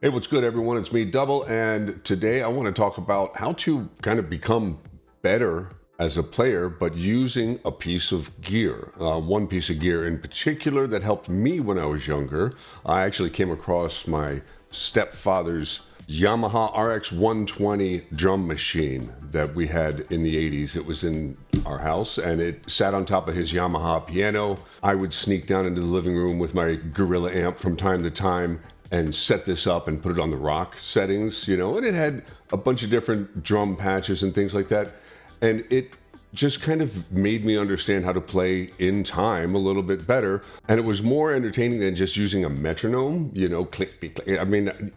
Hey, what's good, everyone? It's me, Double, and today I want to talk about how to kind of become better as a player, but using a piece of gear. One piece of gear in particular that helped me when I was younger. I actually came across my stepfather's Yamaha RX 120 drum machine that we had in the 80s. It was in our house and it sat on top of his Yamaha piano. I would sneak down into the living room with my Gorilla amp from time to time and set this up and put it on the rock settings, and it had a bunch of different drum patches and things like that. And it just kind of made me understand how to play in time a little bit better. And it was more entertaining than just using a metronome, click, click, click. I mean,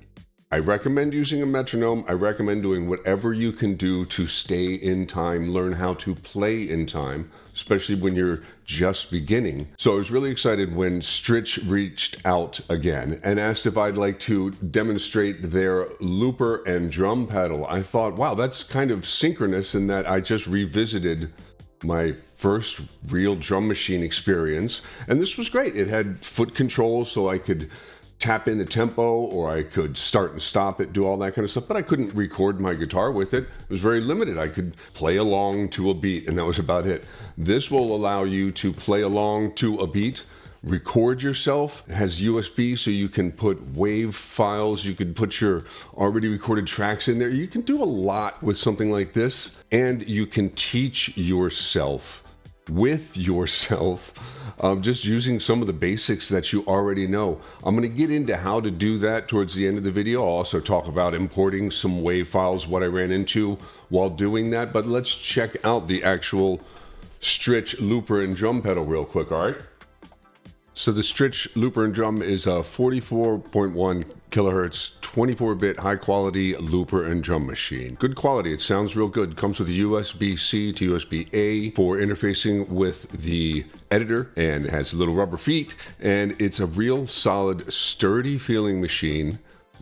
I recommend using a metronome. I recommend doing whatever you can do to stay in time, learn how to play in time, especially when you're just beginning. So I was really excited when Strich reached out again and asked if I'd like to demonstrate their looper and drum pedal. I thought, wow, that's kind of synchronous in that I just revisited my first real drum machine experience. And this was great. It had foot controls so I could tap in the tempo, or I could start and stop it, do all that kind of stuff, but I couldn't record my guitar with it. It was very limited. I could play along to a beat, and that was about it. This will allow you to play along to a beat, record yourself. It has USB, so you can put wave files, you could put your already recorded tracks in there. You can do a lot with something like this, and you can teach yourself with yourself, just using some of the basics that you already know. I'm going to get into how to do that towards the end of the video. I'll also talk about importing some wave files, what I ran into while doing that. But let's check out the actual Strich Looper and Drum pedal real quick, all right? So the Strich Looper and Drum is a 44.1 kilohertz, 24-bit high-quality looper and drum machine. Good quality. It sounds real good. Comes with a USB-C to USB-A for interfacing with the editor, and it has little rubber feet, and it's a real solid, sturdy-feeling machine.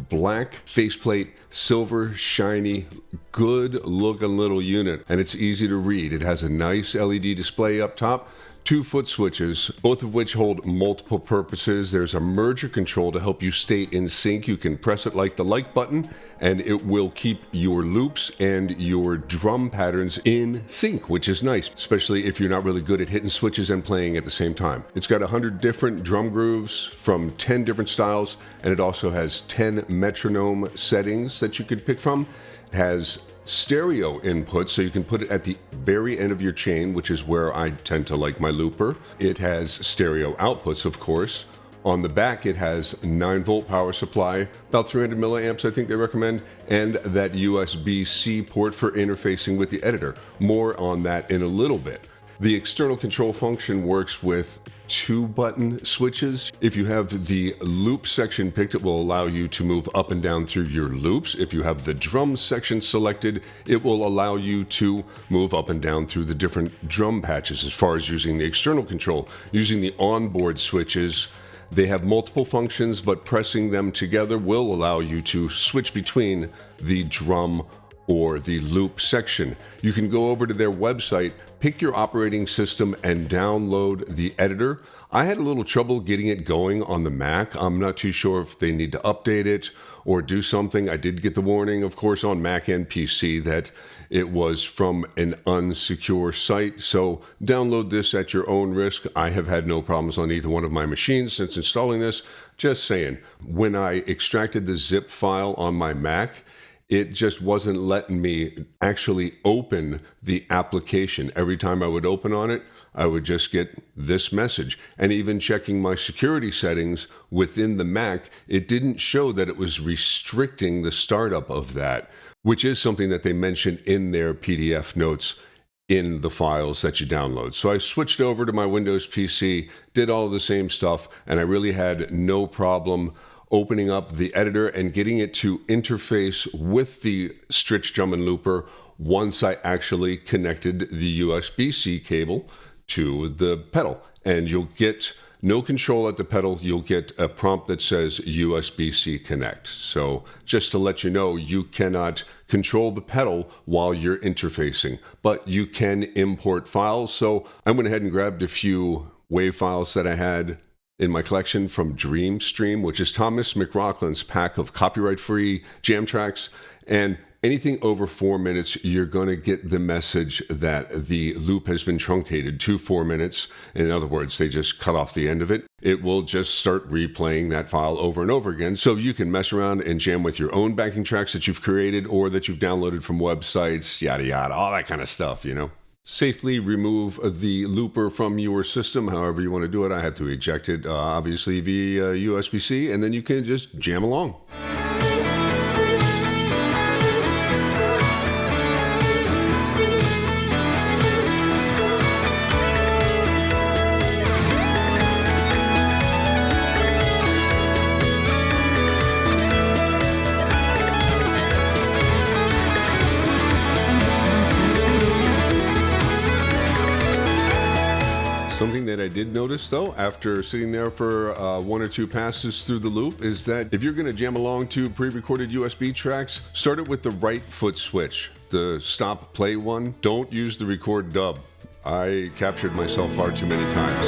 Black faceplate, silver, shiny, good-looking little unit, and it's easy to read. It has a nice LED display up top. 2 foot switches, both of which hold multiple purposes. There's a merger control to help you stay in sync. You can press it like the like button and it will keep your loops and your drum patterns in sync, which is nice, especially if you're not really good at hitting switches and playing at the same time. It's got 100 different drum grooves from 10 different styles, and it also has 10 metronome settings that you could pick from. It has stereo input, so you can put it at the very end of your chain, which is where I tend to like my looper. It has stereo outputs, of course. On the back, it has 9-volt power supply, about 300 milliamps, I think they recommend, and that USB-C port for interfacing with the editor. More on that in a little bit. The external control function works with 2 button switches. If you have the loop section picked, it will allow you to move up and down through your loops. If you have the drum section selected, it will allow you to move up and down through the different drum patches. As far as using the external control, using the onboard switches, they have multiple functions, but pressing them together will allow you to switch between the drum or the loop section. You can go over to their website, pick your operating system, and download the editor. I had a little trouble getting it going on the Mac. I'm not too sure if they need to update it or do something. I did get the warning, of course, on Mac and PC that it was from an unsecure site. So download this at your own risk. I have had no problems on either one of my machines since installing this. Just saying, when I extracted the zip file on my Mac, it just wasn't letting me actually open the application. Every time I would open on it, I would just get this message. And even checking my security settings within the Mac, it didn't show that it was restricting the startup of that, which is something that they mentioned in their PDF notes in the files that you download. So I switched over to my Windows PC, did all the same stuff, and I really had no problem opening up the editor and getting it to interface with the Strich Drum and Looper once I actually connected the USB-C cable to the pedal. And you'll get no control at the pedal. You'll get a prompt that says USB-C connect. So just to let you know, you cannot control the pedal while you're interfacing, but you can import files. So I went ahead and grabbed a few WAV files that I had in my collection from DreamStream, which is Thomas McLaughlin's pack of copyright-free jam tracks. And anything over 4 minutes, you're going to get the message that the loop has been truncated to 4 minutes. In other words, they just cut off the end of it. It will just start replaying that file over and over again. So you can mess around and jam with your own backing tracks that you've created or that you've downloaded from websites, yada, yada, all that kind of stuff, you know. Safely remove the looper from your system, however you want to do it. I had to eject it, obviously, via USB-C, and then you can just jam along. Something that I did notice, though, after sitting there for 1 or 2 passes through the loop, is that if you're going to jam along to pre-recorded USB tracks, start it with the right foot switch, the stop play one. Don't use the record dub. I captured myself far too many times.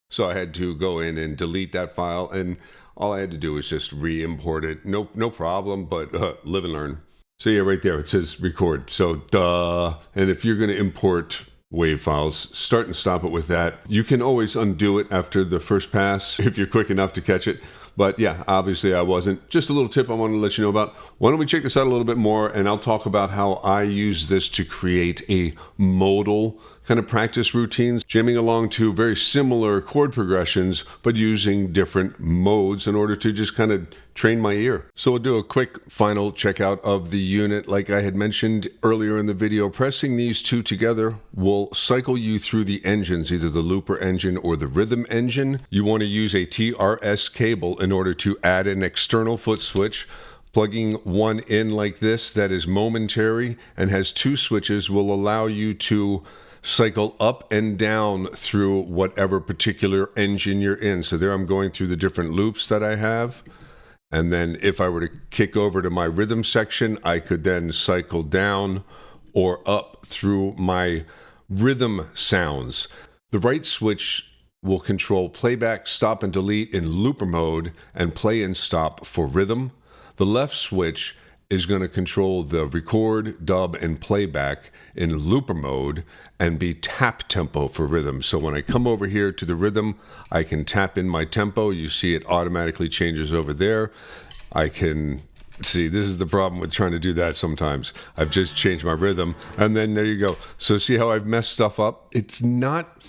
So I had to go in and delete that file, and all I had to do was just re-import it. No problem, but live and learn. So yeah, right there, it says record. So duh. And if you're going to import WAV files, start and stop it with that. You can always undo it after the first pass if you're quick enough to catch it. But yeah, obviously I wasn't. Just a little tip I wanted to let you know about. Why don't we check this out a little bit more, and I'll talk about how I use this to create a modal kind of practice routines, jamming along to very similar chord progressions, but using different modes in order to just kind of train my ear. So we'll do a quick final checkout of the unit. Like I had mentioned earlier in the video, pressing these two together will cycle you through the engines, either the looper engine or the rhythm engine. You want to use a TRS cable in order to add an external foot switch. Plugging one in like this that is momentary and has 2 switches will allow you to cycle up and down through whatever particular engine you're in. So there I'm going through the different loops that I have. And then if I were to kick over to my rhythm section, I could then cycle down or up through my rhythm sounds. The right switch will control playback, stop and delete in looper mode, and play and stop for rhythm. The left switch is going to control the record, dub, and playback in looper mode and be tap tempo for rhythm. So when I come over here to the rhythm, I can tap in my tempo. You see it automatically changes over there. I can see, this is the problem with trying to do that sometimes. I've just changed my rhythm, and then there you go. So see how I've messed stuff up? It's not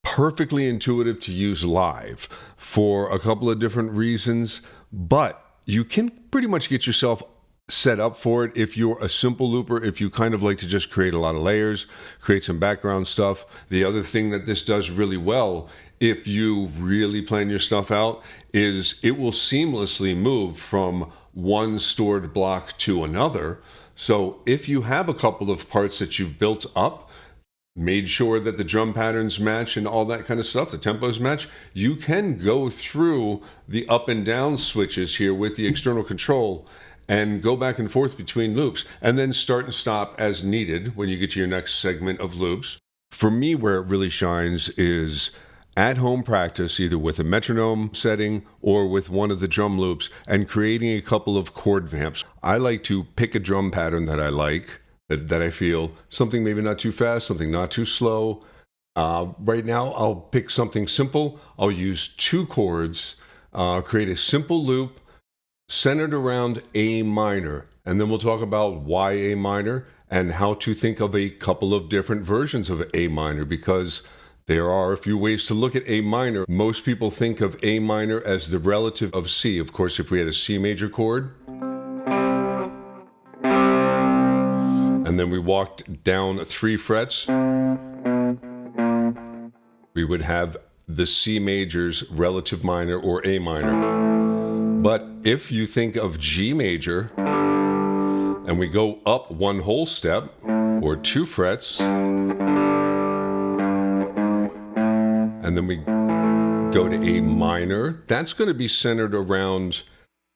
perfectly intuitive to use live for a couple of different reasons, but you can pretty much get yourself set up for it if you're a simple looper, if you kind of like to just create a lot of layers, create some background stuff. The other thing that this does really well, if you really plan your stuff out, is it will seamlessly move from one stored block to another. So if you have a couple of parts that you've built up, made sure that the drum patterns match and all that kind of stuff, the tempos match, you can go through the up and down switches here with the external control and go back and forth between loops, and then start and stop as needed when you get to your next segment of loops. For me, where it really shines is at-home practice, either with a metronome setting or with one of the drum loops, and creating a couple of chord vamps. I like to pick a drum pattern that I like, that I feel, something maybe not too fast, something not too slow. Right now, I'll pick something simple. I'll use 2 chords, create a simple loop, centered around A minor, and then we'll talk about why A minor and how to think of a couple of different versions of A minor, because there are a few ways to look at A minor. Most people think of A minor as the relative of C. Of course, if we had a C major chord, and then we walked down 3 frets, we would have the C major's relative minor or A minor. But if you think of G major, and we go up 1 whole step, or 2 frets, and then we go to A minor, that's going to be centered around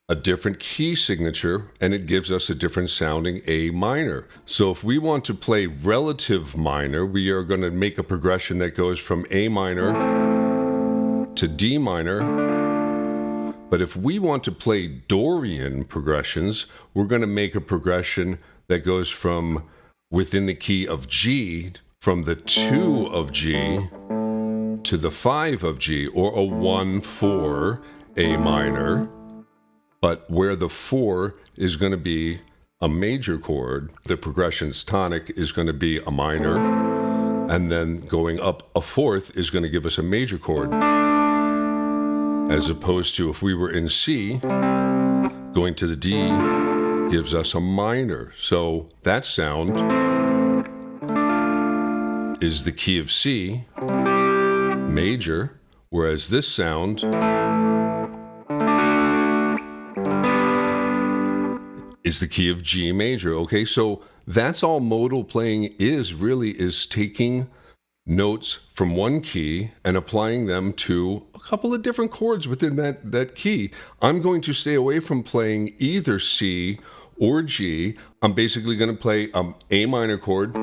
a different key signature, and it gives us a different sounding A minor. So if we want to play relative minor, we are going to make a progression that goes from A minor to D minor. But if we want to play Dorian progressions, we're going to make a progression that goes from within the key of G, from the 2 of G to the 5 of G, or a 1-4 A minor, but where the 4 is going to be a major chord, the progression's tonic is going to be a minor, and then going up a fourth is going to give us a major chord. As opposed to if we were in C, going to the D gives us a minor. So that sound is the key of C, major, whereas this sound is the key of G major. Okay, so that's all modal playing is taking notes from one key and applying them to a couple of different chords within that key. I'm going to stay away from playing either C or G. I'm basically going to play an A minor chord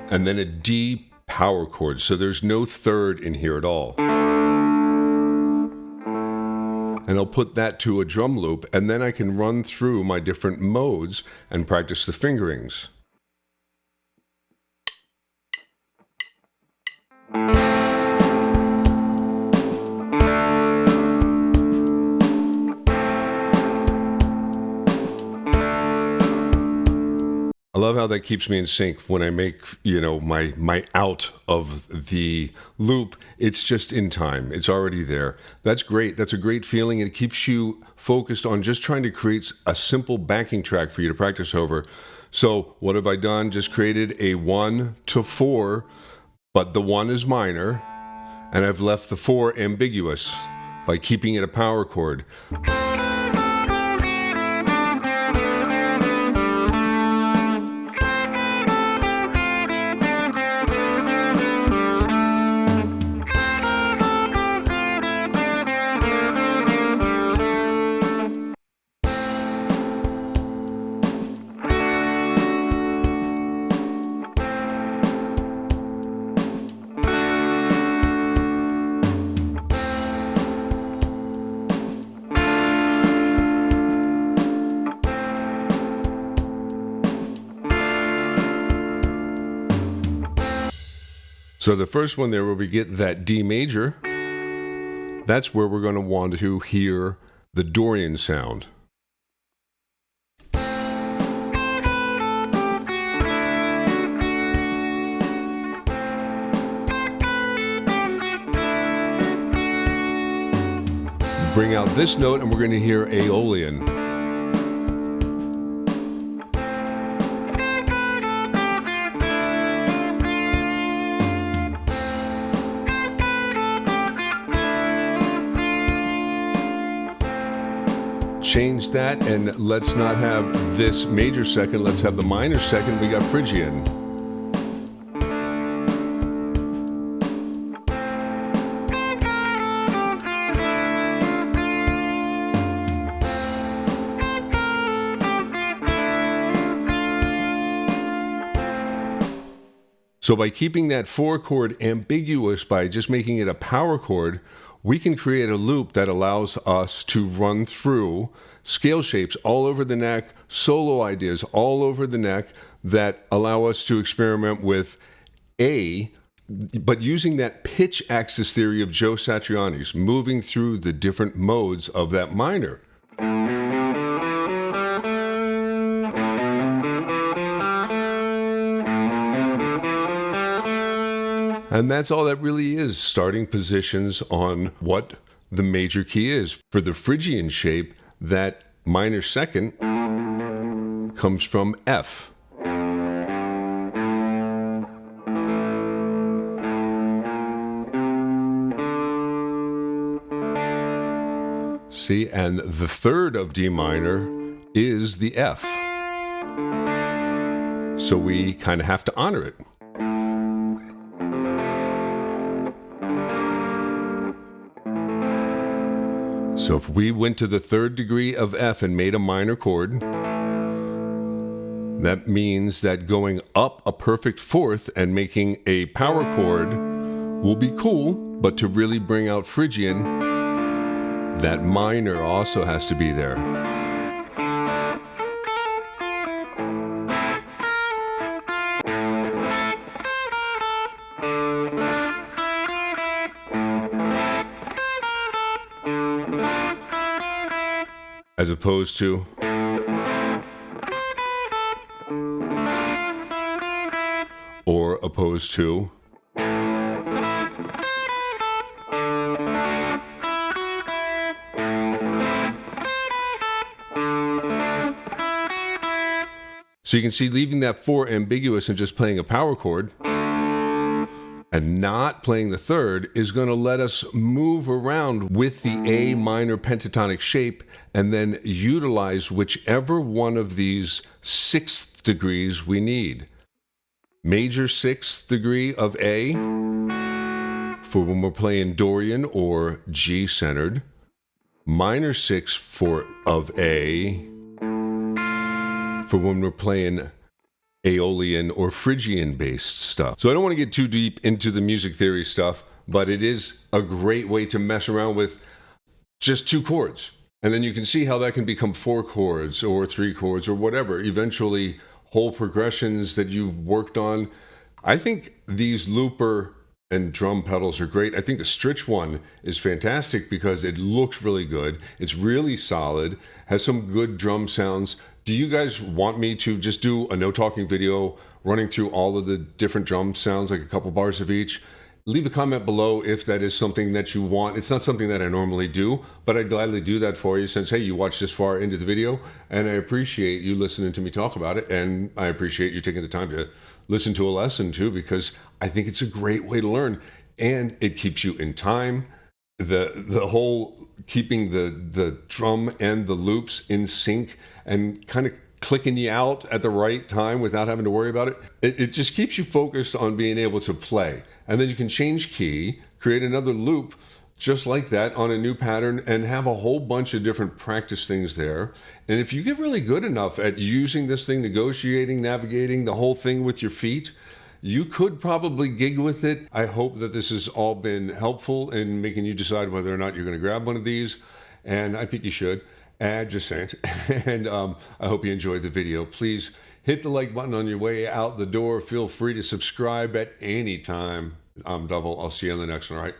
and then a D power chord. So there's no third in here at all. And I'll put that to a drum loop, and then I can run through my different modes and practice the fingerings. I love how that keeps me in sync when I make, my out of the loop. It's just in time. It's already there. That's great. That's a great feeling. It keeps you focused on just trying to create a simple backing track for you to practice over. So what have I done? Just created a 1 to 4, but the 1 is minor, and I've left the 4 ambiguous by keeping it a power chord. So the first one there where we get that D major, that's where we're going to want to hear the Dorian sound. Bring out this note and we're going to hear Aeolian. Change that, and let's not have this major second, let's have the minor second. We got Phrygian. So by keeping that 4 chord ambiguous, by just making it a power chord, we can create a loop that allows us to run through scale shapes all over the neck, solo ideas all over the neck that allow us to experiment with A, but using that pitch axis theory of Joe Satriani's, moving through the different modes of that minor. And that's all that really is, starting positions on what the major key is. For the Phrygian shape, that minor second comes from F. See, and the third of D minor is the F. So we kind of have to honor it. So if we went to the third degree of F and made a minor chord, that means that going up a perfect fourth and making a power chord will be cool, but to really bring out Phrygian, that minor also has to be there. As opposed to or opposed to so you can see leaving that 4 ambiguous and just playing a power chord and not playing the third is going to let us move around with the A minor pentatonic shape and then utilize whichever one of these sixth degrees we need. Major sixth degree of A for when we're playing Dorian or G centered. Minor sixth of A for when we're playing Aeolian or Phrygian based stuff. So I don't want to get too deep into the music theory stuff, but it is a great way to mess around with just 2 chords. And then you can see how that can become 4 chords or 3 chords or whatever. Eventually, whole progressions that you've worked on. I think these looper and drum pedals are great. I think the Strich one is fantastic because it looks really good. It's really solid, has some good drum sounds. Do you guys want me to just do a no talking video running through all of the different drum sounds, like a couple bars of each? Leave a comment below if that is something that you want. It's not something that I normally do, but I'd gladly do that for you since, hey, you watched this far into the video, and I appreciate you listening to me talk about it, and I appreciate you taking the time to listen to a lesson too, because I think it's a great way to learn, and it keeps you in time. The whole keeping the drum and the loops in sync and kind of clicking you out at the right time without having to worry about it. It just keeps you focused on being able to play. And then you can change key, create another loop just like that on a new pattern, and have a whole bunch of different practice things there. And if you get really good enough at using this thing, negotiating, navigating the whole thing with your feet, you could probably gig with it. I hope that this has all been helpful in making you decide whether or not you're going to grab one of these. And I think you should. Just saying. And I hope you enjoyed the video. Please hit the like button on your way out the door. Feel free to subscribe at any time. I'm Double. I'll see you on the next one, all right?